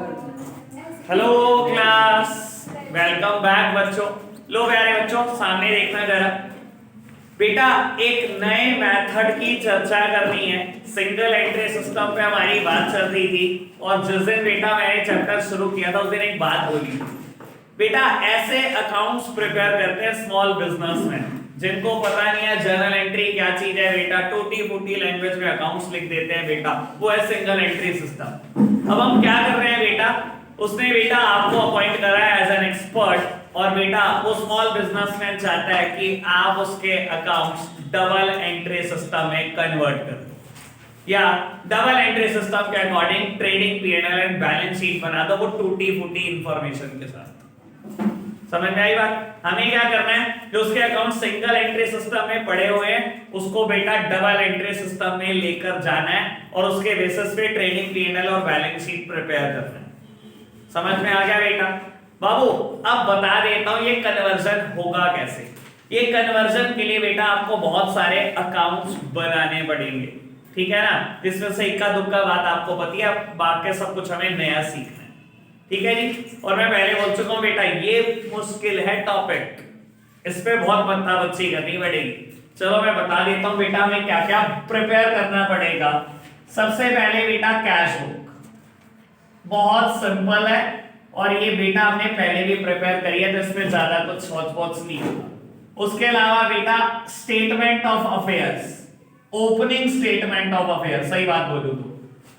Hello class, welcome back बच्चों। लो प्यारे बच्चों, सामने देखना जरा। बेटा एक नए मेथड की चर्चा करनी है। सिंगल एंट्री सिस्टम पे हमारी बात चल रही थी और जिस दिन बेटा मैंने चैप्टर शुरू किया था उस दिन एक बात बोली, बेटा ऐसे अकाउंट्स प्रिपेयर करते हैं स्मॉल बिजनेस में जिनको पता नहीं है जर्नल एंट्री क्या चीज है। बेटा टूटी फूटी लैंग्वेज में अकाउंट्स लिख देते हैं बेटा, वो है सिंगल एंट्री सिस्टम। अब हम क्या कर रहे हैं बेटा, उसने बेटा आपको अपॉइंट करा है एज एन एक्सपर्ट और बेटा वो स्मॉल बिजनेसमैन चाहता है कि आप उसके अकाउंट्स डबल एंट्री सिस्टम में कन्वर्ट कर दो या डबल एंट्री सिस्टम के according trading PNL and balance sheet बना दो, वो टूटी फूटी इंफॉर्मेशन के साथ। समझ में आई बात? हमें क्या करना है, जो उसके अकाउंट सिंगल एंट्री सिस्टम में पड़े हुए हैं उसको बेटा डबल एंट्री सिस्टम में लेकर जाना है और उसके बेसिस पे ट्रेडिंग पीएनएल और बैलेंस शीट प्रिपेयर करना है। समझ में आ गया बेटा? बाबू अब बता देता हूं ये कन्वर्जन होगा कैसे। ये कन्वर्जन के लिए बेटा आपको बहुत सारे अकाउंट्स बनाने पड़ेंगे, ठीक है ना, जिसमें से इक्का दुक्का बात आपको पता है, बाकी सब कुछ हमें नया सीखना है, ठीक है जी। और मैं पहले बोल चुका हूं बेटा ये मुश्किल है टॉपिक, इस पे बहुत बत्ता बच्ची करनी पड़ेगी। चलो मैं बता देता हूं बेटा हमें क्या क्या प्रिपेयर करना पड़ेगा। सबसे पहले बेटा कैश बुक, बहुत सिंपल है और ये बेटा हमने पहले भी प्रिपेयर करी है तो इसमें ज्यादा कुछ सोच नहीं होगा। उसके अलावा बेटा statement of affairs, opening statement of affairs, सही बात बोलूं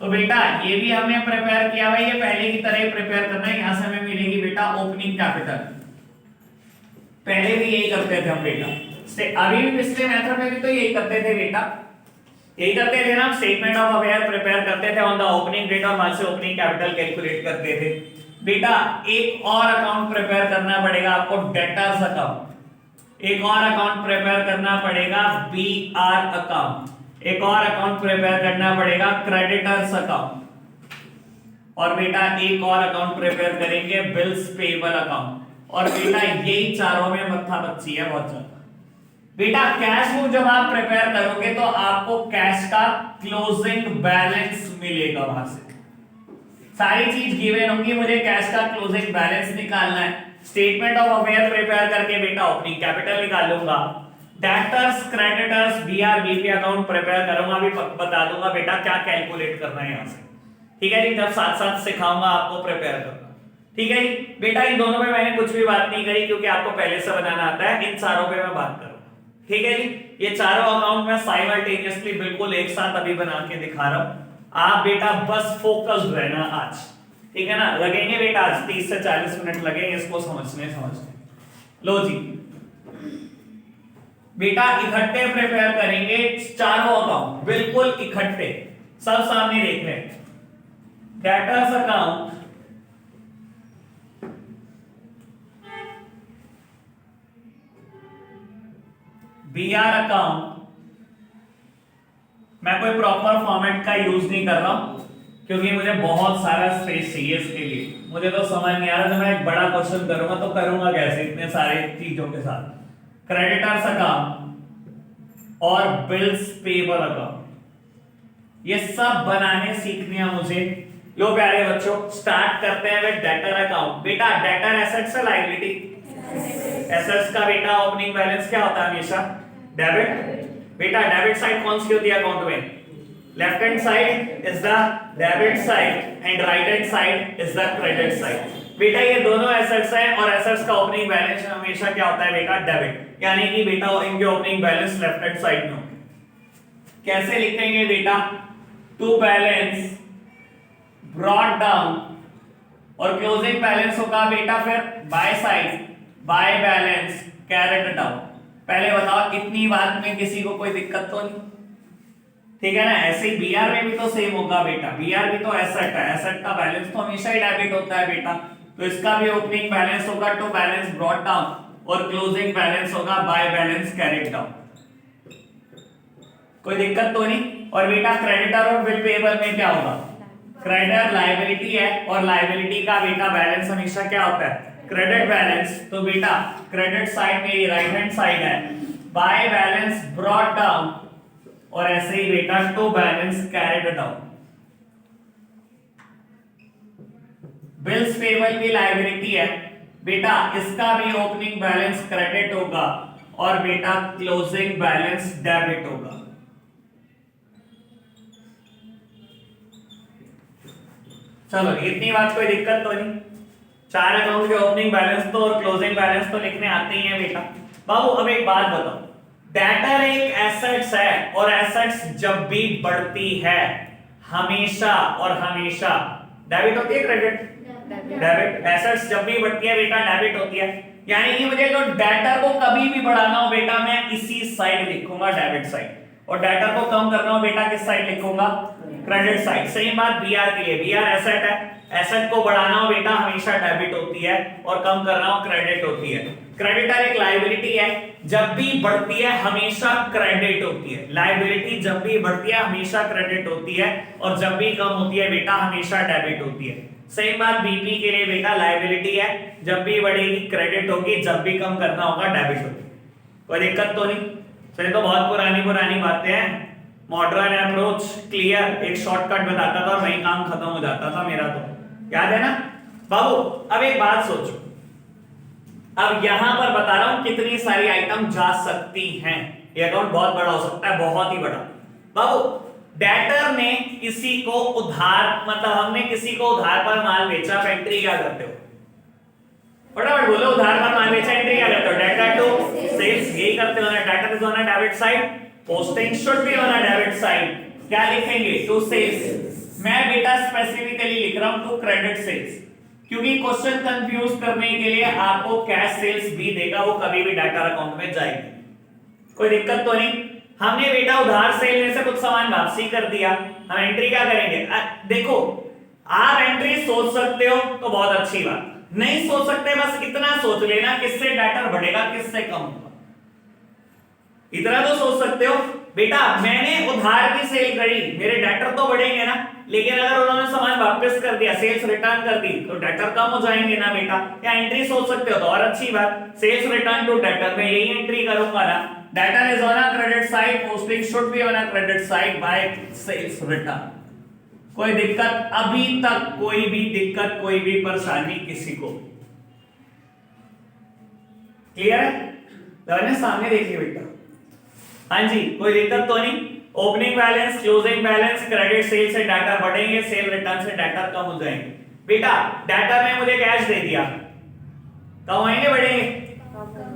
तो बेटा ये भी हमने प्रिपेयर किया भाई, ये पहले की तरह प्रिपेयर करना है। यहां से हमें मिलेगी बेटा ओपनिंग कैपिटल, पहले भी यही करते थे हम बेटा, अभी भी पिछले मेथड में भी तो यही करते थे बेटा, यही करते थे ना। स्टेटमेंट ऑफ अफेयर प्रिपेयर करते थे ऑन द ओपनिंग डेट और वहां से ओपनिंग कैपिटल कैलकुलेट करते थे बेटा। एक और अकाउंट प्रिपेयर करना पड़ेगा आपको, डेटर्स अकाउंट। एक और अकाउंट प्रिपेयर करना पड़ेगा बीआर अकाउंट। एक और अकाउंट प्रिपेयर करना पड़ेगा क्रेडिटर्स अकाउंट। और बेटा एक और अकाउंट प्रिपेयर करेंगे बिल्स पेबल अकाउंट। और बेटा यही चारों में मत्था बच्ची है बहुत ज्यादा। बेटा कैश बुक जब आप प्रिपेयर करोगे तो आपको कैश का क्लोजिंग बैलेंस मिलेगा, वहां से सारी चीज गिवन होंगी, मुझे कैश का क्लोजिंग बैलेंस निकालना है। स्टेटमेंट ऑफ अफेयर प्रिपेयर करके बेटा ओपनिंग कैपिटल निकाल लूंगा। Debtors creditors BR BP account prepare करूंगा, अभी बता दूंगा बेटा क्या कैलकुलेट करना है यहां से, ठीक है जी। जब साथ साथ सिखाऊंगा आपको प्रिपेयर करना, ठीक है जी। बेटा इन दोनों में मैंने कुछ भी बात नहीं करी क्योंकि आपको पहले से बनाना आता है, इन चारों पे मैं बात करूंगा, ठीक है जी। ये चारों अकाउंट मैं साइमल्टेनियसली बिल्कुल एक साथ अभी बना के दिखा रहा हूं, आप बेटा बस फोकस्ड रहना आज, ठीक है ना। लगेंगे बेटा आज 30 से 40 मिनट लगेंगे इसको समझने। लो जी बेटा इकट्ठे प्रिपेयर करेंगे चारों अकाउंट, बिल्कुल इकट्ठे, सब सामने देख रहे हैं। डेटर्स अकाउंट, बीआर अकाउंट, मैं कोई प्रॉपर फॉर्मेट का यूज नहीं कर रहा हूं क्योंकि मुझे बहुत सारा स्पेस चाहिए इसके लिए। मुझे तो समझ नहीं आ रहा जब मैं एक बड़ा क्वेश्चन करूंगा तो करूंगा कैसे इतने सारे चीजों के साथ। क्रेडिटर्स अकाउंट और बिल्स पेबल अकाउंट, ये सब बनाने सीखने हैं मुझे। लो प्यारे बच्चों स्टार्ट करते हैं विद डेटर अकाउंट। बेटा डेटर एसेट्स है लायबिलिटी, एसेट्स का बेटा ओपनिंग बैलेंस क्या होता है हमेशा, डेबिट। बेटा डेबिट साइड कौन सी होती है अकाउंट में, left hand side is the debit side and right hand side is the credit side. बेटा ये दोनों एसेट्स हैं और एसेट्स का ओपनिंग बैलेंस हमेशा क्या होता है बेटा, डेबिट, यानी कि बेटा इनके opening balance left hand side में। कैसे लिखेंगे बेटा, टू बैलेंस ब्रॉट डाउन और क्लोजिंग बैलेंस होगा बेटा फिर by side, by balance carried down. पहले बताओ इतनी बात में किसी को कोई दिक्कत तो नहीं, ठीक है ना। ऐसे ही बीआर में भी तो सेम होगा बेटा, बीआर भी तो एसेट है, एसेट का बैलेंस तो हमेशा ही डेबिट होता है बेटा, तो इसका भी ओपनिंग बैलेंस होगा टू बैलेंस ब्रॉट डाउन और क्लोजिंग बैलेंस होगा बाय बैलेंस कैरेट डाउन। कोई दिक्कत तो नहीं। और बेटा क्रेडिटर और बिल पेबल में क्या होगा, क्रेडिटर लायबिलिटी है और लायबिलिटी का बेटा बैलेंस हमेशा क्या होता है, क्रेडिट बैलेंस। तो बेटा क्रेडिट साइड में राइट हैंड साइड है, बाय बैलेंस ब्रॉट डाउन और ऐसे ही बेटा to balance carried down. Bills payable की लायबिलिटी है बेटा, इसका भी ओपनिंग बैलेंस क्रेडिट होगा और बेटा क्लोजिंग बैलेंस डेबिट होगा। चलो इतनी बात कोई दिक्कत तो नहीं, चार अकाउंट के ओपनिंग बैलेंस तो और क्लोजिंग बैलेंस तो लिखने आते ही हैं बेटा। बाबू अब एक बात बताओ, डेटर एक एसेट्स है और एसेट्स जब भी बढ़ती है हमेशा और हमेशा डेबिट होती है क्रेडिट? डेबिट। एसेट्स जब भी बढ़ती है बेटा डेबिट होती है, यानी कि मुझे जो डेटर को कभी भी बढ़ाना हो बेटा मैं इसी साइड लिखूंगा डेबिट साइड, और डेटर को कम करना हो बेटा किस साइड लिखूंगा? Credit side. सेम बात बीआर के लिए, बीआर एसेट है, एसेट को बढ़ाना हो बेटा हमेशा डेबिट होती है और कम करना हो क्रेडिट होती है। क्रेडिटर एक लायबिलिटी है, जब भी बढ़ती है हमेशा क्रेडिट होती है। लायबिलिटी जब भी बढ़ती है हमेशा क्रेडिट होती है और जब भी कम होती है बेटा हमेशा डेबिट होती है। सेम बात बीपी के लिए बेटा, लायबिलिटी है, जब भी बढ़ेगी क्रेडिट होगी, जब भी कम करना होगा डेबिट होगी। कोई दिक्कत तो नहीं? सर तो बहुत पुरानी पुरानी बातें हैं, मॉडर्न अप्रोच क्लियर, एक शॉर्टकट बताता था और वही काम खत्म हो जाता था मेरा, तो याद है ना बाबू। अब एक बात सोचो, अब यहां पर बता रहा हूं कितनी सारी आइटम जा सकती हैं। ये अकाउंट बहुत बड़ा हो सकता है, बहुत ही बड़ा। बाबू डेटर ने किसी को उधार, मतलब हमने किसी को उधार पर माल बेचा, एंट्री क्या करते हो? फटाफट बोलो, उधार पर माल बेचा एंट्री क्या करते हो? डेटर टू सेल्स, यही करते हो ना। Debtor is on a debit side, posting should be on a debit side. क्या लिखेंगे? To sales. मैं बेटा स्पेसिफिकली लिख रहा हूं टू क्रेडिट सेल्स, क्योंकि क्वेश्चन कंफ्यूज करने के लिए आपको कैश सेल्स भी देगा, वो कभी भी डाटा अकाउंट में जाएगी। कोई दिक्कत तो नहीं? हमने बेटा उधार सेल में से कुछ सामान वापसी कर दिया, हम एंट्री क्या करेंगे? देखो आप एंट्री सोच सकते हो तो बहुत अच्छी बात, नहीं सोच सकते बस इतना सोच लेना किससे डाटा बढ़ेगा किससे कम होगा, इतना तो सोच सकते हो बेटा। मैंने उधार की सेल करी, मेरे डेटर तो बढ़ेंगे ना, लेकिन अगर उन्होंने सामान वापस कर दिया, सेल्स रिटर्न कर दी, तो डेटर कम हो जाएंगे ना बेटा। क्या एंट्री सोच सकते हो तो और अच्छी बात, सेल्स रिटर्न टू डेटर में यही एंट्री करूंगा ना। Debtor is on a credit side, posting should be on a credit side by sales return. कोई दिक्कत? अभी तक कोई भी दिक्कत, कोई भी परेशानी किसी को? क्लियर है? तो सामने देखिए बेटा, हाँ जी कोई दिक्कत तो नहीं? Opening balance, closing balance, credit sale से डाटा बढ़ेंगे, सेल रिटर्न से डाटा कम हो जाएंगे। बेटा डाटा ने मुझे कैश दे दिया, कम होएंगे बढ़ेंगे?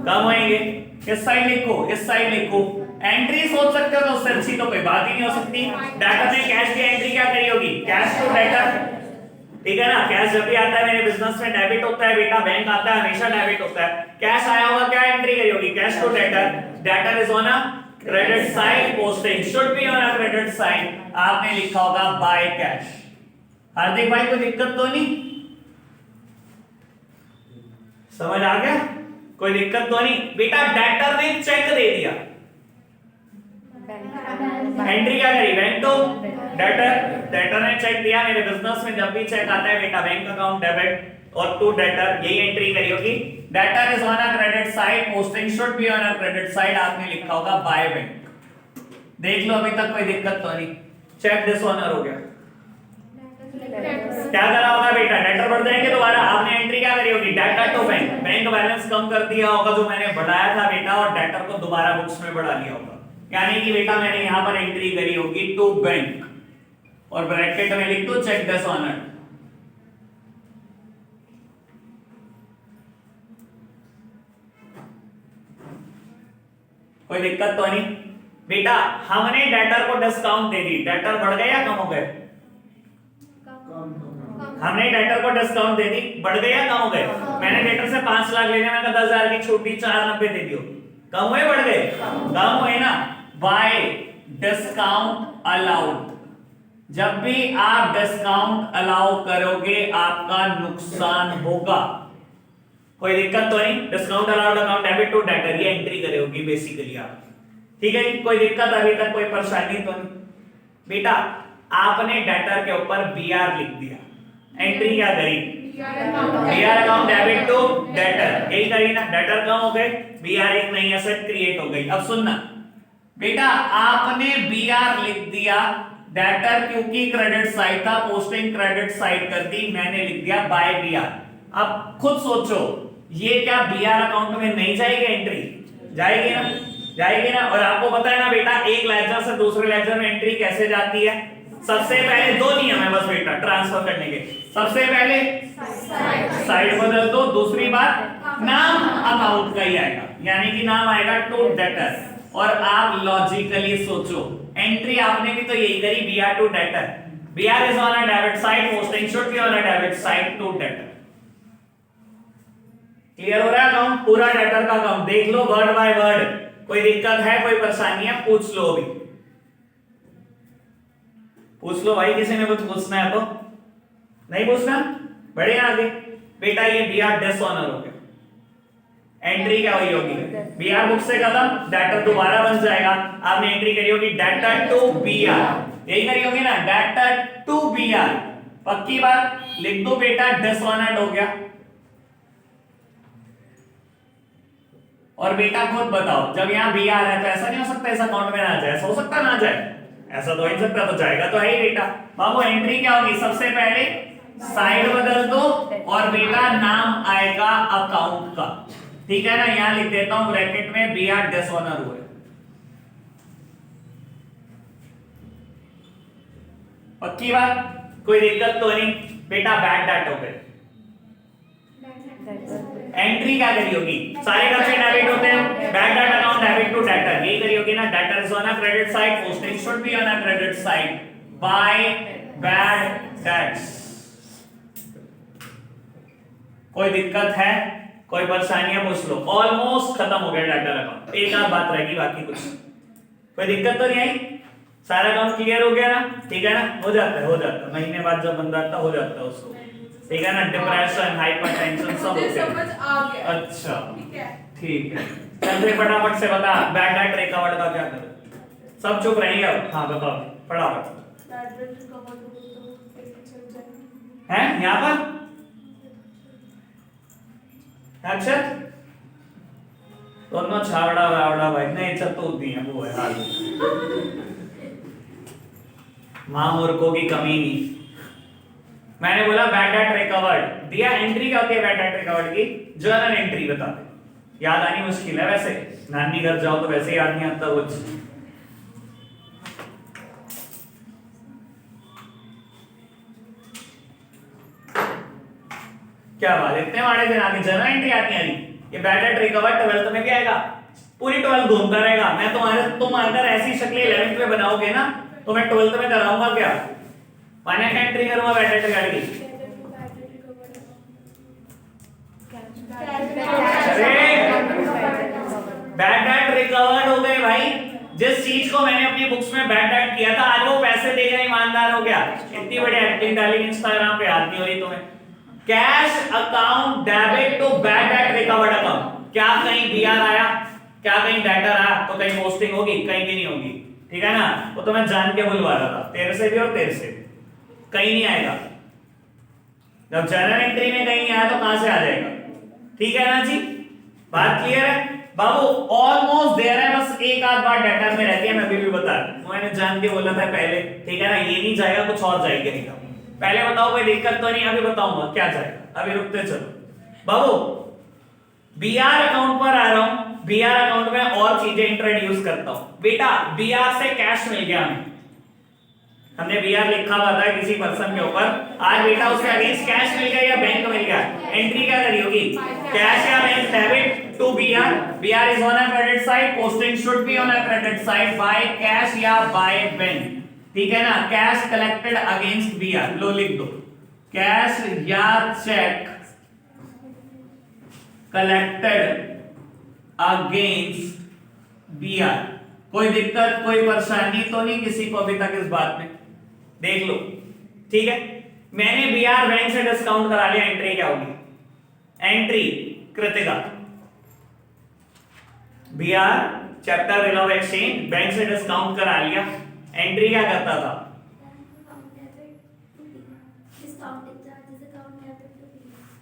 कम होएंगे। इस साइड लिखो, इस साइड लिखो। एंट्री सोच सकते हो तो उससे अच्छी तो कोई बात ही नहीं हो सकती। डाटा ने कैश की एंट्री क्या करी होगी? कैश टू डेटर, ठीक है ना। कैश जब भी आता है मेरे बिजनेस में डेबिट होता है बेटा, बैंक आता है हमेशा डेबिट होता है। कैश आया होगा, क्या एंट्री करी होगी? Cash to debtor. Debtor is on a credit side, posting should be on a credit side. आपने लिखा होगा बाय कैश। हार्दिक भाई कोई दिक्कत तो नहीं? समझ आ गया? कोई दिक्कत तो नहीं? बेटा डेटर ने चेक दे दिया, एंट्री क्या करी? Bank to debtor. डेटर ने चेक दिया, मेरे बिजनेस में जब भी चेक आता है बेटा बैंक अकाउंट डेबिट और टू डेटर, यही एंट्री करी होगी। Debtor is on a credit side, posting should be on a credit side. आपने लिखा होगा बाय बैंक। देख लो अभी तक कोई दिक्कत तो नहीं? चेक दिस ऑनर हो गया। क्या करा होगा बेटा? डेटर बढ़ जाएंगे दोबारा, आपने एंट्री क्या करी होगी? Debtor to bank, bank balance कम कर दिया होगा जो मैंने बढ़ाया था बेटा, और डेटर को दोबारा बुक्स में बढ़ा लिया होगा। यानी कि बेटा मैंने यहां पर एंट्री करी होगी टू बैंक, और ब्रैकेट में लिख दो चेक दिस ऑनर। कोई दिक्कत तो नहीं? बेटा हमने डेटर को डिस्काउंट दे दी, डेटर बढ़ गए या कम हो गए? हमने डेटर को डिस्काउंट दे दी, बढ़ गए या कम हो गए? मैंने डेटर से 5 लाख लेने में 10,000 की छूट दी, 490 दे दियो, कम हुए बढ़ गए? कम हुए ना। बाय डिस्काउंट अलाउड, जब भी आप डिस्काउंट अलाउ करोगे आपका नुकसान होगा। कोई दिक्कत तो नहीं? Discount allowed account debit to debtor, ये एंट्री करोगी बेसिकली आप, ठीक है? कोई दिक्कत अभी तक, कोई परेशानी तो नहीं? बेटा आपने डेटर के ऊपर बीआर लिख दिया, एंट्री क्या करी? BR account debit to debtor, यही करी ना। डेटर कम हो गए, बीआर एक नई एसेट क्रिएट हो गई। अब सुनना बेटा, आपने बीआर लिख दिया, डेटर क्यू की क्रेडिट साइड था, पोस्टिंग क्रेडिट साइड कर दी, मैंने लिख दिया बाय बीआर। अब खुद सोचो, ये क्या बीआर अकाउंट में नहीं जाएगी एंट्री? जाएगी ना, जाएगी ना। और आपको पता है ना बेटा, एक लेजर से दूसरे लेजर में एंट्री कैसे जाती है? सबसे पहले दो नियम है बस बेटा ट्रांसफर करने के। सबसे पहले साइड बदल दो, दूसरी बात नाम अकाउंट का ही आएगा, यानी कि नाम आएगा टू डेटर। और आप लॉजिकली सोचो, एंट्री आपने भी तो यही करी, BR to debtor. BR is on a debit side, posting should be on a debit side to debtor. Clear हो रहा है अकाउंट? पूरा डेटर का अकाउंट देख लो वर्ड बाय वर्ड। कोई दिक्कत है, कोई परेशानी है, पूछ लो अभी, पूछ लो भाई। किसी ने कुछ पूछना है तो? नहीं पूछना? बढ़े आगे बेटा। ये बीआर डिसऑनर हो गया, एंट्री क्या हुई होगी? बीआर बुक से खत्म, डेटर दोबारा बन जाएगा। आपने एंट्री करी होगी डेटर टू बीआर, यही करी होगी ना, डेटर टू बीआर। पक्की बात, लिख दो बेटा डिसऑनर्ड हो गया। और बेटा खुद बताओ, जब यहाँ बीआर है तो ऐसा नहीं हो सकता इस अकाउंट में ना जाए? ऐसा हो सकता ना जाए? ऐसा तो हो ही सकता, तो जाएगा तो है ही बेटा। बाबू एंट्री क्या होगी? सबसे पहले साइड बदल दो और बेटा नाम आएगा अकाउंट का, ठीक है ना। यहां लिख देता हूं ब्रैकेट में बीआर डिसऑनर हुए। पक्की बात, कोई दिक्कत तो नहीं बेटा। बैड डेट हो गए, एंट्री क्या करी होगी? सारे खर्चे डेबिट होते हैं, bad debt account debit to debtor, यही करी होगी ना। Debtor is on a credit side, posting should be on a credit side by bad debts. कोई दिक्कत है, कोई परेशानी है, पूछ लो। ऑलमोस्ट खत्म हो गया डेटर अकाउंट, एक आध बात रहेगी, बाकी कुछ कोई दिक्कत तो नहीं आई? सारा अकाउंट क्लियर हो गया ना? ठीक है ना, हो जाता है, हो जाता है, महीने बाद जब बंदा आता हो जाता है उसको, ठीक है ना। डिप्रेशन, हाइपरटेंशन सब होते हैं। समझ आ गया। अच्छा ठीक है, ठीक है, चल फिर फटाफट से बता बैड डेट रिकवर्ड का क्या करें? सब चुप रहेंगे अब। हाँ बताओ फटाफट। हैं यहाँ पर अक्षर दोनों छावड़ा वावड़ा भाई, नहीं इज्जत तो उतनी है, वो है हाल। मां मूर्खों की कमी नहीं। मैंने बोला बैड डेट रिकवर्ड दिया, एंट्री क्या होती है बैड डेट रिकवर्ड की? जर्नल एंट्री बता दे, याद आनी मुश्किल है वैसे, नानी घर जाओ तो वैसे याद नहीं आता कुछ। क्या बात, इतने माड़े दिन आगे जर्नल एंट्री आती है? ये बैड डेट रिकवर्ड 12th में भी आएगा, पूरी 12th घूमता रहेगा। मैं तुम अगर ऐसी शक्लें 11th में बनाओगे ना तो मैं 12th में कराऊंगा क्या? फाइनेंस एंट्री करूंगा बैड डेट रिकवर्ड की। बैड डेट रिकवर्ड हो गए भाई। जिस चीज को मैंने अपनी बुक्स में बैड डेट किया था, आज वो पैसे देगा ईमानदार हो गया। इतनी बड़ी एक्टिंग डाली इंस्टाग्राम पे, याद नहीं हो रही तुम्हें? Cash account debit to bad debt recovered account. क्या कहीं बीआर आया? क्या कहीं डेटर आया? तो कहीं पोस्टिंग होगी, कहीं भी नहीं होगी, ठीक है ना। वो तो मैं जान के बुलवा रहा था, तेरे से भी और तेरे से भी। कहीं नहीं आएगा। जब जर्नल एंट्री में कहीं नहीं आया तो कहां से आ जाएगा? ठीक है ना जी, बात क्लियर है बाबू? ऑलमोस्ट देयर है, बस एक आध बार डेटा में रहती है, मैं भी बता रहा, मैंने जान के बोला था पहले, ठीक है ना। ये नहीं जाएगा, कुछ और जाएगा नहीं। पहले बताओ कोई दिक्कत तो नहीं? अभी बताऊंगा क्या जाएगा, अभी रुकते चलो बाबू। बीआर अकाउंट पर आ रहा हूं, बीआर अकाउंट में और चीजें इंट्रोड्यूस करता हूं। बेटा बीआर से कैश मिल गया हमें, हमने बीआर लिखा हुआ था किसी पर्सन के ऊपर, आज बेटा उसके अगेंस्ट कैश मिल गया या बैंक मिल गया, एंट्री क्या करी होगी? कैश या bank debit to BR. BR is on a credit side, posting should be on a credit side by cash या बाय बैंक, ठीक है ना। कैश कलेक्टेड अगेंस्ट बीआर, लो लिख दो, कैश या चेक कलेक्टेड अगेंस्ट बीआर। कोई दिक्कत, कोई परेशानी तो नहीं किसी को अभी तक इस बात में? देख लो, ठीक है। मैंने बीआर बैंक से डिस्काउंट करा लिया, एंट्री क्या होगी? Entry Kritika, BR chapter bill of exchange bank से डिस्काउंट करा लिया, एंट्री क्या करता था?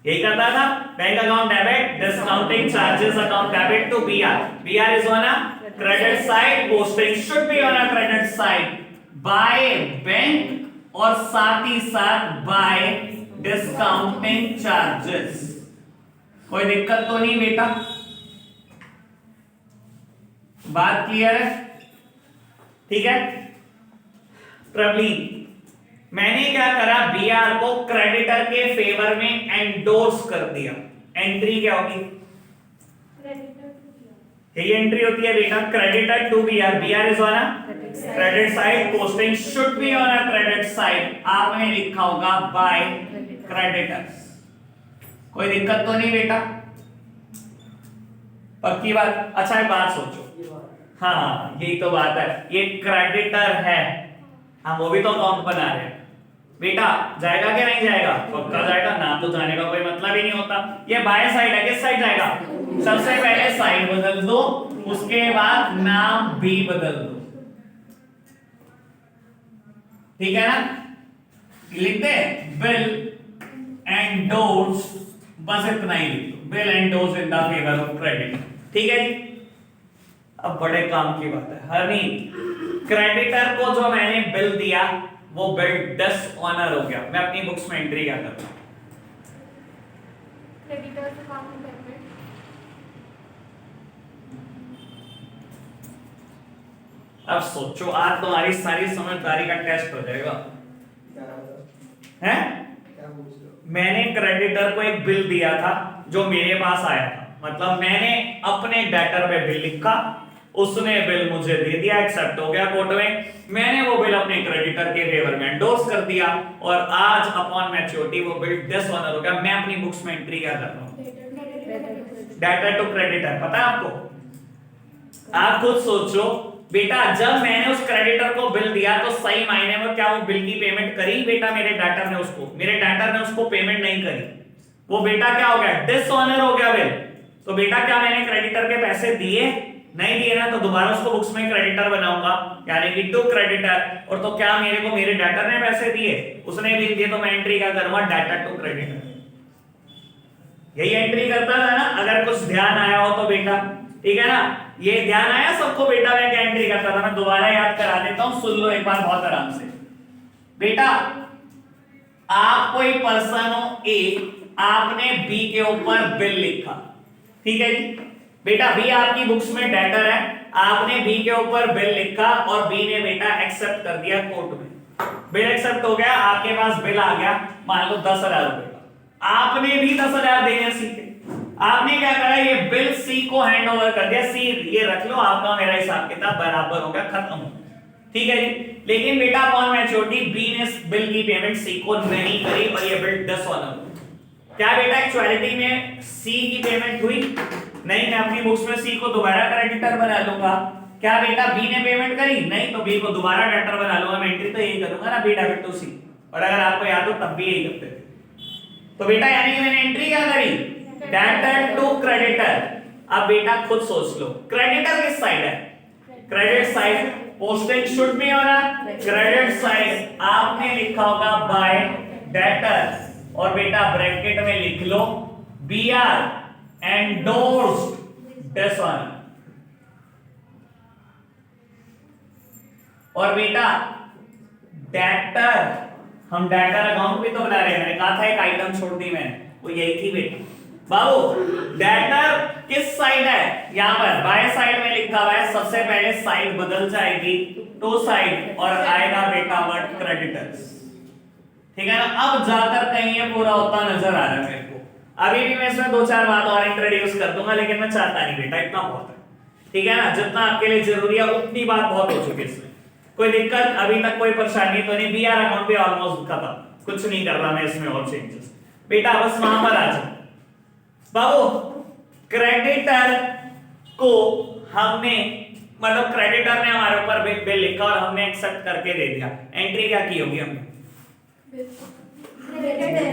यही करता था, bank account debit, discounting charges account debit to BR. BR is on a credit side, posting should be on a credit side by bank और साथ ही साथ बाय डिस्काउंटिंग चार्जेस। कोई दिक्कत तो नहीं बेटा? बात क्लियर है? ठीक है। प्रबलीन, मैंने क्या करा, बीआर को क्रेडिटर के फेवर में एंडोर्स कर दिया। एंट्री क्या होगी? यही एंट्री होती है बेटा, creditor to BR. BR is on a credit side, posting should be on a credit side. आपने लिखा होगा बाय क्रेडिटर्स। कोई दिक्कत तो नहीं बेटा? पक्की बात? अच्छा एक बात सोचो, हाँ यही तो बात है, ये क्रेडिटर है, हम वो भी तो अकाउंट बना रहे हैं बेटा, जाएगा क्या नहीं जाएगा? पक्का जाएगा, नाम तो जाने का कोई मतलब ही नहीं होता। ये बाय साइड है, किस साइड जाएगा? सबसे पहले साइड बदल दो, उसके बाद नाम भी बदल दो, ठीक है ना? लिखते बिल एंडोर्स, बस इतना ही लिख दो, bill endorse in the favour of credit, ठीक है जी। अब बड़े काम की बात है हरनी, क्रेडिटर को जो मैंने बिल दिया वो बिल डिसऑनर हो गया, मैं अपनी बुक्स में एंट्री क्या करता हूं? क्रेडिटर से काम करते हैं। अब सोचो, आज तुम्हारी सारी समझदारी का टेस्ट हो जाएगा। हैं? मैंने क्रेडिटर को एक बिल दिया था जो मेरे पास आया था, मतलब मैंने अपने डेटर पे बिल लिखा, उसने बिल मुझे दे दिया, एक्सेप्ट हो गया कोर्ट में, मैंने वो बिल अपने क्रेडिटर के फेवर में एंडोर्स कर दिया और आज अपॉन मैच्योरिटी वो बिल डिसऑनर हो गया। मैं अपनी बुक्स में एंट्री क्या कर रहा हूं? Debtor to creditor. पता है आपको? आप खुद सोचो बेटा, जब मैंने उस क्रेडिटर को बिल दिया तो सही मायने में क्या वो बिल की पेमेंट करी बेटा मेरे डेटर ने? उसको, मेरे डेटर ने उसको पेमेंट नहीं करी, वो बेटा क्या हो गया? डिसऑनर हो गया बिल। तो बेटा क्या मैंने क्रेडिटर के पैसे दिए? नहीं दिए ना, तो दोबारा उसको बुक्स में क्रेडिटर बनाऊंगा, यानी कि टू क्रेडिटर। और तो क्या मेरे को मेरे डेटर ने पैसे दिए? उसने भी दिए, तो मैं एंट्री क्या करूंगा? Debtor to creditor. यही एंट्री करता था ना, अगर कुछ ध्यान आया हो तो बेटा, ठीक है ना? ये ध्यान आया सबको बेटा मैं क्या एंट्री करता था? मैं दोबारा याद करा देता हूं, सुन लो एक बार बहुत आराम से बेटा। आप कोई पर्सन हो ए, आपने बी के ऊपर बिल लिखा, ठीक है जी बेटा, बी आपकी बुक्स में डेटर है, आपने बी के ऊपर बिल लिखा और बी ने बेटा एक्सेप्ट कर दिया कोर्ट में, बिल एक्सेप्ट हो गया, आपके पास बिल आ गया, मान लो 10,000 रुपए का, आपने भी 10,000 देने सीखे, आपने क्या करा? ये बिल सी को हैंड ओवर कर दिया, सी ये रख लो, आपका मेरा हिसाब किताब बराबर हो गया, खत्म, ठीक है जी। लेकिन बेटा अपॉन मैच्योरिटी बी ने बिल की पेमेंट सी को नहीं करी और ये बिल डिसऑनर। क्या बेटा एक्चुअलिटी में सी की पेमेंट हुई? नहीं, मैं अपनी बुक्स में सी को दोबारा क्रेडिटर बना लूंगा। क्या बेटा बी ने पेमेंट करी? नहीं, तो बी को दोबारा डेटर बना लूंगा, मैं एंट्री तो यही करूंगा ना, बी डेबिट टू सी। और अगर आपको याद हो तब भी यही करते थे। तो बेटा यानी कि मैंने एंट्री क्या करी? Debtor to creditor. अब बेटा खुद सोच लो, क्रेडिटर किस साइड है? Credit side, postage should be on a credit side. आपने लिखा होगा बाय डेटर और बेटा ब्रैकेट में लिख लो बी आर एंडोर्स्ड डिसऑनर। और बेटा डेटर, हम डेटर अकाउंट भी तो बना रहे हैं, मैंने कहा था एक आइटम छोड़ दी मैंने, वो यही थी बेटा बाबू। डेटर किस साइड है? यहां पर बाय साइड में लिखा हुआ है, सबसे पहले साइड बदल जाएगी टू साइड और आएगा बेटा वर्ड क्रेडिटर्स, ठीक है ना? अब जाकर कहीं ये पूरा होता नजर आ रहा है मेरे को। अभी भी मैं इसमें 2-4 बात और इंट्रोड्यूस कर दूंगा, लेकिन मैं चाहता नहीं बेटा, इतना बहुत है, ठीक है ना? जितना आपके लिए जरूरी है उतनी बात बहुत हो चुकी है इसमें। कोई दिक्कत अभी तक कोई परेशानी तो नहीं? बीआर अकाउंट भी ऑलमोस्ट खत्म, कुछ नहीं कर रहा मैं इसमें और चेंजेस बेटा, बस वहां पर आ जाओ बाबू। क्रेडिटर को हमने, मतलब क्रेडिटर ने हमारे ऊपर बिल लिखा और हमने एक्सेप्ट करके दे दिया, एंट्री क्या की होगी हमने?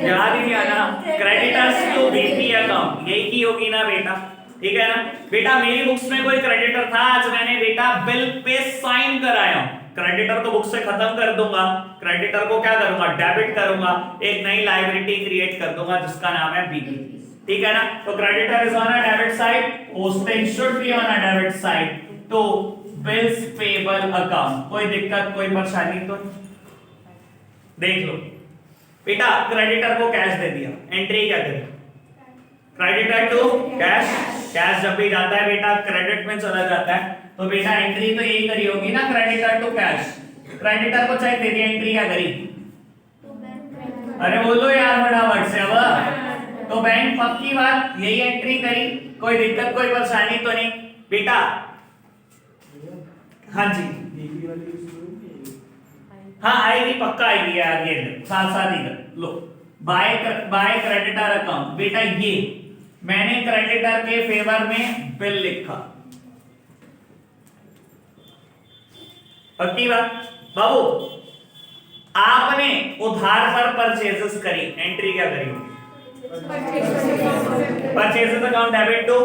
याद ही ना, क्रेडिटर्स टू बीपी अकाउंट, यही की होगी ना बेटा, ठीक है ना? बेटा मेरी बुक्स में कोई क्रेडिटर था, आज मैंने बेटा बिल पे साइन कराया हूं, क्रेडिटर को बुक से खत्म कर दूंगा, क्रेडिटर को क्या करूंगा? डेबिट करूंगा, एक नई लायबिलिटी क्रिएट कर दूंगा जिसका नाम है बीपी, ठीक है ना? तो creditor is on a debit side, postage should be on a debit side, तो बिल्स पेबल अकाउंट। कोई दिक्कत कोई परेशानी तो देख लो बेटा, क्रेडिटर को कैश दे दिया, एंट्री क्या करें? Creditor to cash. कैश जब भी जाता है बेटा क्रेडिट में चला जाता है, तो बेटा एंट्री तो यही करी होगी ना, क्रेडिटर टू कैश। क्रेडिटर को चेक दे दिया, एंट्री क्या करी? अरे बोलो यार फटाफट से। अब तो बैंक पक्की बात यही एंट्री करी, कोई दिक्कत कोई परेशानी तो नहीं बेटा? हाँ जी, हाँ आएगी, पक्का आएगी यार, ये साथ साथ ही कर लो। बाय क्रेडिटर अकाउंट बेटा, ये मैंने क्रेडिटर के फेवर में बिल लिखा, पक्की बात बाबू। आपने उधार पर परचेजेस करी, एंट्री क्या करी? परचेजेस अकाउंट डेबिट टू,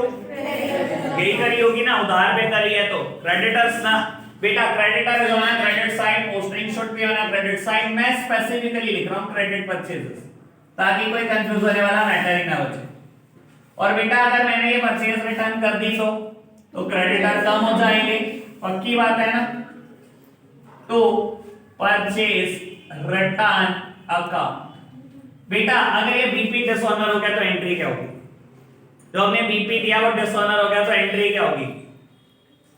यही करी होगी ना, उधार पे करी है तो क्रेडिटर्स ना बेटा। Creditor is on credit side, posting should be on credit side. मैं स्पेसिफिकली लिख रहा हूं क्रेडिट परचेजेस, ताकि कोई कंफ्यूज होने वाला मैटर ही ना बचे। और बेटा अगर मैंने ये परचेज रिटर्न कर दी तो क्रेडिटर कम हो जाएंगे, पक्की बात है ना? तो परचेज रिटर्न अकाउंट बेटा, अगर ये बीपी डिसऑनर हो गया तो एंट्री क्या होगी? जो हमने बीपी दिया वो डिसऑनर हो गया तो एंट्री क्या होगी?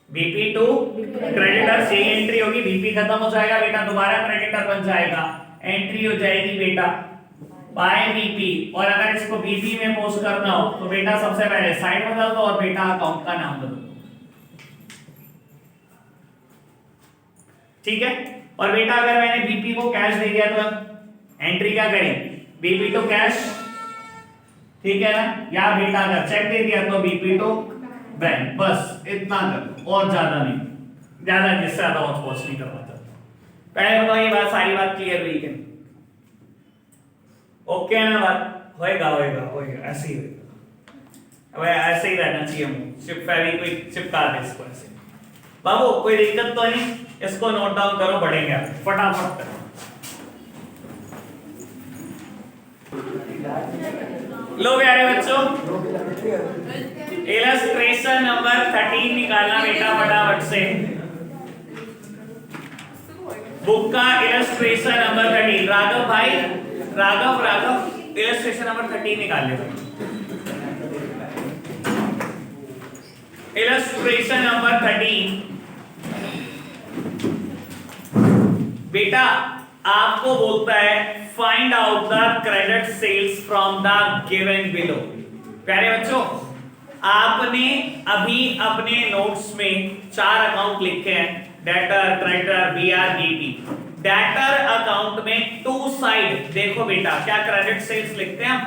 बीपी टू क्रेडिटर से एंट्री होगी, बीपी खत्म हो जाएगा बेटा, दोबारा क्रेडिटर बन जाएगा, एंट्री हो जाएगी बेटा बाय बीपी। और अगर इसको बीपी में पोस्ट करना हो तो बेटा सबसे पहले साइड बदल दो और बेटा अकाउंट का नाम बदल दो, ठीक है? और बेटा अगर मैंने बीपी को कैश दे दिया तो एंट्री क्या करी? बीपी टू कैश, ठीक है ना? या बेटा अगर चेक दे दिया तो बीपी टू बैंक, बस इतना कर, और ज्यादा नहीं, ज्यादा जिससे ज्यादा और पोस्ट नहीं करना चाहता। पहले बताओ ये बात, सारी बात क्लियर हुई क्या? ओके ना बात? होएगा होएगा होएगा, ऐसे ही होएगा। अब ऐसे ही रहना चाहिए, चिप फेविक्विक चिपका दे इसको ऐसे। बाबू कोई दिक्कत तो नहीं, इसको नोट डाउन करो, बढ़ेंगे फटाफट करो। लो प्यारे बच्चों, इलस्ट्रेशन नंबर 13 निकालना बेटा फटाफट से। बुक का इलस्ट्रेशन नंबर 13, राघव भाई, राघव इलस्ट्रेशन नंबर 13 निकाल ले भाई। इलस्ट्रेशन नंबर 13 बेटा आपको बोलता है find out the credit sales from the given below. प्यारे बच्चों, आपने अभी अपने नोट्स में 4 अकाउंट लिखे हैं, debtor, creditor, BR, BP. Debtor account में टू साइड देखो बेटा, क्या क्रेडिट सेल्स लिखते हैं हम?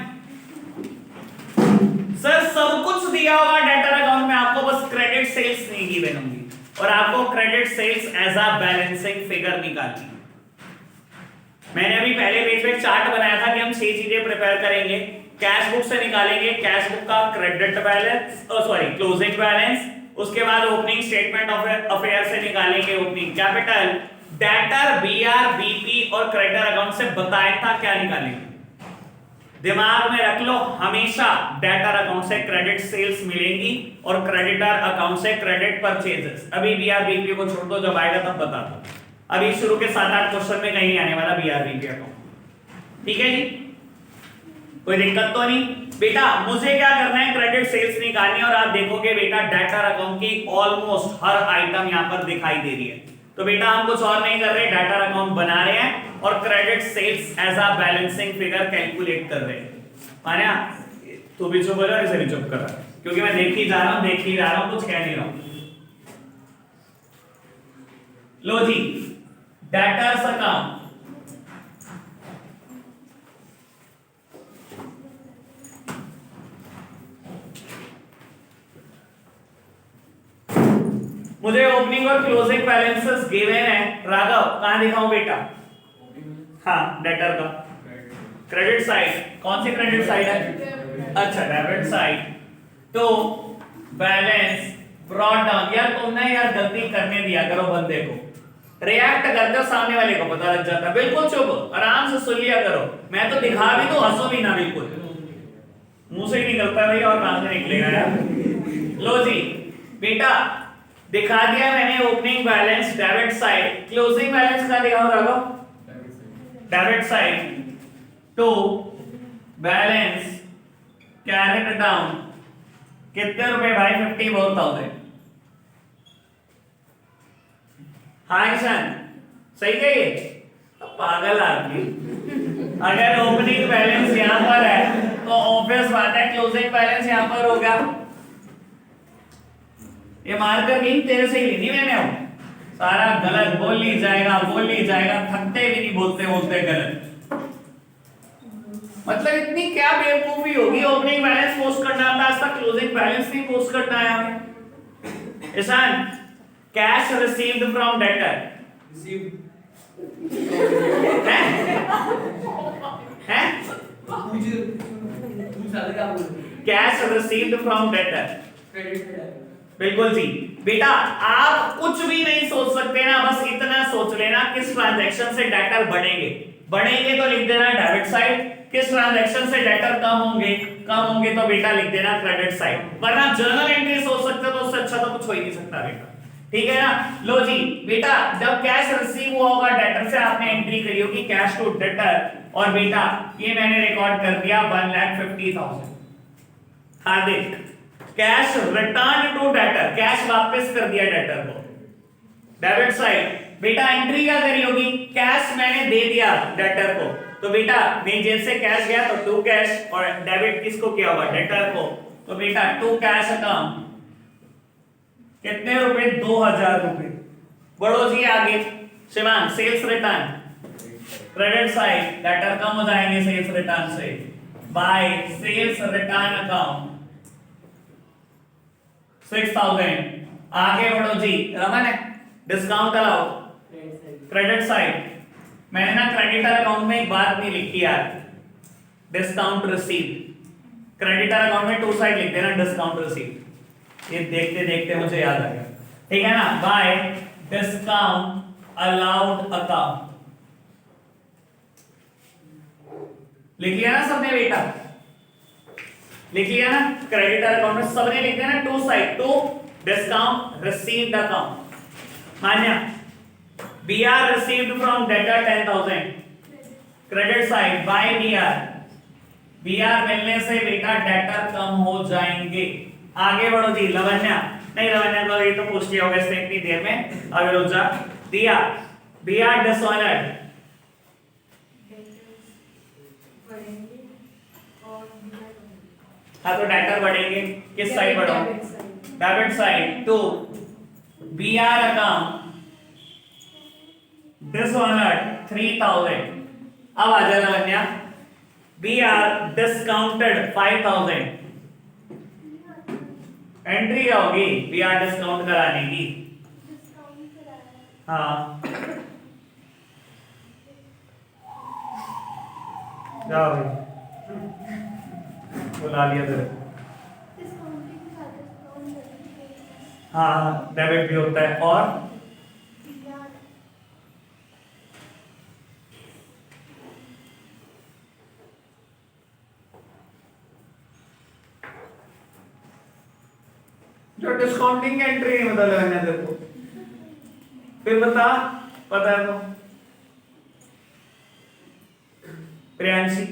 सर सब कुछ दिया होगा डेटर अकाउंट में, आपको बस क्रेडिट सेल्स नहीं गिवन होंगी और आपको credit sales as a balancing figure निकालनी। मैंने अभी पहले पेज पे चार्ट बनाया था कि हम 6 चीजें प्रिपेयर करेंगे। कैश बुक से निकालेंगे कैश बुक का credit balance, sorry closing balance, उसके बाद ओपनिंग स्टेटमेंट ऑफ अफेयर से निकालेंगे opening capital. Debtor, BR, BP और क्रेडिटर अकाउंट से बताया था क्या निकालेंगे, दिमाग में रख लो हमेशा। डेटर अकाउंट से क्रेडिट सेल्स मिलेंगी और क्रेडिटर अकाउंट से क्रेडिट परचेजेस। अभी बीआर बीपी को छोड़ दो, जब आएगा तब बता दो। अभी शुरू के 7-8 क्वेश्चन में कहीं आने वाला बीआर बीपी अकाउंट, ठीक है जी? कोई दिक्कत तो नहीं बेटा? मुझे क्या करना है, क्रेडिट सेल्स निकालनी है और आप देखोगे बेटा डेटर अकाउंट की ऑलमोस्ट हर आइटम यहां पर दिखाई दे रही है। तो बेटा हम कुछ और नहीं कर रहे, डेटर अकाउंट बना रहे हैं और credit sales as a balancing figure calculate कर रहे हैं। माने तू भी चुप हो जा, इसे भी चुप कर रहा है, क्योंकि मैं देख ही जा रहा हूं, कुछ कह नहीं रहा हूं। लो जी, डेटर्स अकाउंट मुझे ओपनिंग और क्लोजिंग बैलेंसेस गिवन है। राघव कहां दिखाऊं बेटा? हाँ डेटर का क्रेडिट साइड, कौन सी क्रेडिट साइड है? अच्छा डेबिट साइड। तो बैलेंस ब्रॉट डाउन। यार तुमने यार गलती करने दिया करो बंदे को, रिएक्ट करते हो सामने वाले को पता लग जाता है। बिल्कुल चुप, आराम से सुन लिया करो। मैं तो दिखा भी तो हंसो भी ना, बिल्कुल मुंह से ही निकलता है भाई, और कहां से निकलेगा यार? लो जी बेटा दिखा दिया मैंने opening balance debit side, closing balance का दिखाओ Raghav, debit side to balance carried down, कितने रुपए भाई? 54,000। हाँ किसान सही कहिए, पागल आदमी। अगर ओपनिंग बैलेंस यहां पर है तो ऑब्वियस बात है क्लोजिंग बैलेंस यहां पर होगा। ये मार्कर नहीं तेरे से ही लेनी मैंने, अब सारा गलत बोल ही जाएगा, थकते भी नहीं बोलते बोलते गलत। मतलब इतनी क्या बेवकूफी होगी, ओपनिंग बैलेंस पोस्ट करना आता, आज तक क्लोजिंग बैलेंस नहीं पोस्ट करना है हमें। Ishan, cash received from debtor, cash received from debtor, बिल्कुल जी बेटा। आप कुछ भी नहीं सोच सकते ना, बस इतना सोच लेना किस ट्रांजैक्शन से डेटर बढ़ेंगे तो लिख देना डेबिट साइड, किस ट्रांजैक्शन से डेटर कम होंगे तो बेटा लिख देना क्रेडिट साइड। वरना जर्नल एंट्री सोच सकते हो तो उससे अच्छा तो कुछ हो ही नहीं सकता बेटा, ठीक है ना। लो जी बेटा, जब कैश रिसीव हुआ होगा डेटर से, आपने एंट्री करी होगी कैश टू डेटर, और बेटा ये मैंने रिकॉर्ड कर दिया 1,50,000। Hardik, cash return to debtor, cash वापस कर दिया डेटर को, डेबिट साइड। बेटा एंट्री क्या करी होगी? कैश मैंने दे दिया डेटर को, तो बेटा मेरी जेब से कैश गया तो टू कैश, और डेबिट किसको किया होगा? डेटर को। तो बेटा टू कैश अकाउंट, कितने रुपए? 2,000 रुपए। बढ़ो जी आगे, Shivang sales return, credit side, debtor कम हो जाएंगे सेल्स रिटर्न से, बाय सेल्स रिटर्न अकाउंट 6,000। आगे बढ़ो जी, रमन है डिस्काउंट अलाउड, क्रेडिट साइड। मैंने ना क्रेडिटर अकाउंट में एक बात नहीं लिखी यार, डिस्काउंट रिसीव, क्रेडिटर अकाउंट में टू साइड लिख देना डिस्काउंट रिसीव। ये देखते देखते मुझे याद आ गया, ठीक है ना। बाय डिस्काउंट अलाउड अकाउंट लिख लिया ना सबने बेटा, लिख लिया ना। क्रेडिटर अकाउंट में सबने लिख दिया ना two side, to discount received account. Manya BR received from debtor 10,000, credit side by BR मिलने से बेटा डेटर कम हो जाएंगे। आगे बढ़ो जी, लवन्या, नहीं लवन्या को ये तो पूछ लिया होगा इसने इतनी देर में, आगे रुक जा। दिया BR डिसऑनर्ड, हाँ तो डेटर बढ़ेंगे, किस साइड बढ़ो? Debit side to BR account dishonoured 3,000। अब आ जाना अन्या, BR डिस्काउंटेड 5,000। एंट्री क्या होगी BR डिस्काउंट कराने की? हाँ जाओ बुला लिया तेरे, हाँ डेबिट भी होता है। और जो डिस्काउंटिंग एंट्री नहीं बता लगाना तेरे को, फिर बता, पता है तो प्रियांशी?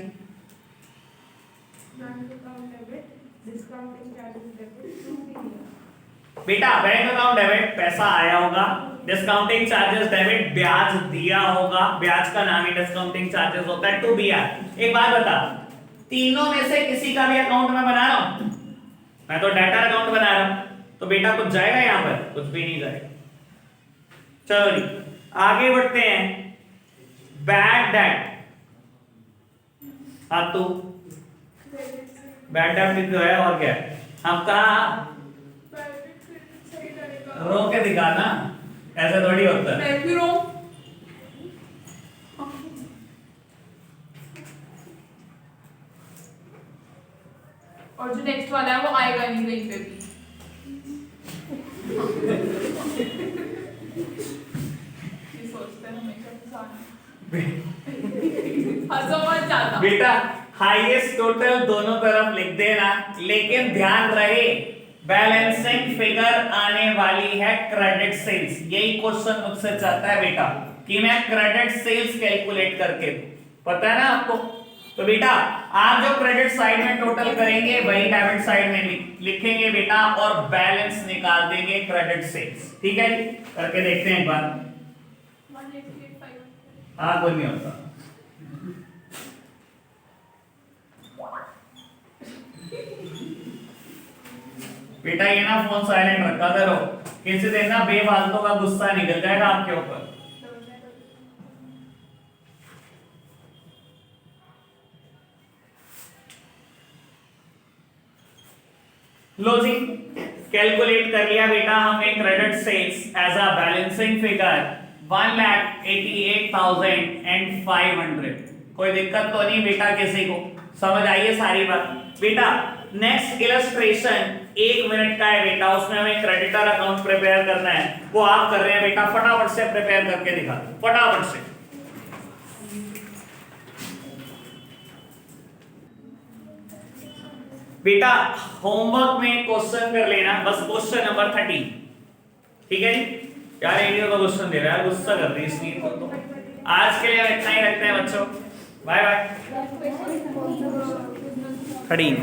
बेटा बैंक अकाउंट डेबिट पैसा आया होगा, डिस्काउंटिंग चार्जेस डेबिट ब्याज दिया होगा, ब्याज का नाम ही डिस्काउंटिंग चार्जेस होता है टू BR। एक बात बता, तीनों में से किसी का भी अकाउंट मैं बना रहा हूं, मैं तो डेटर अकाउंट बना रहा हूं, तो बेटा कुछ जाएगा यहां पर? कुछ भी नहीं जाएगा। चलो जी आगे बढ़ते हैं। बैड डेट, हाँ तो बैड डेट भी तो है, और क्या है? हम कहा रो के दिखाना, ऐसा थोड़ी होता है। और जो नेक्स्ट वाला है वो आएगा नहीं कहीं पे भी। ये सोचते हैं हमेशा मत ज्यादा। बेटा हाईएस्ट टोटल दोनों तरफ लिख देना, लेकिन ध्यान रहे बैलेंसिंग फिगर आने वाली है क्रेडिट सेल्स। यही क्वेश्चन मुझसे चाहता है बेटा कि मैं क्रेडिट सेल्स कैलकुलेट करके, पता है ना आपको। तो बेटा आप जो क्रेडिट साइड में टोटल करेंगे वही डेबिट साइड में लिखेंगे बेटा, और बैलेंस निकाल देंगे क्रेडिट सेल्स। ठीक है, करके देखते हैं एक बार। 188,500 हाँ कोई नहीं होता। बेटा ये ना फोन साइलेंट रखा करो, किसी दिन ना बेफालतू का गुस्सा निकल जाएगा आपके ऊपर। लो जी, कैलकुलेट कर लिया बेटा हमने credit sales as a balancing figure 1,88,500। कोई दिक्कत तो नहीं बेटा किसी को, समझ आई है सारी बात। बेटा नेक्स्ट इलस्ट्रेशन 1 मिनट का है बेटा, उसमें हमें क्रेडिटर अकाउंट प्रिपेयर करना है, वो आप कर रहे हैं बेटा, फटाफट से प्रिपेयर करके दिखा दो फटाफट से। बेटा होमवर्क में क्वेश्चन कर लेना, बस क्वेश्चन नंबर 30। ठीक है जी, यार एडियो का क्वेश्चन दे रहा है, गुस्सा कर रही है इसलिए। तो आज के लिए इतना ही रखते हैं बच्चों, बाय बाय। 30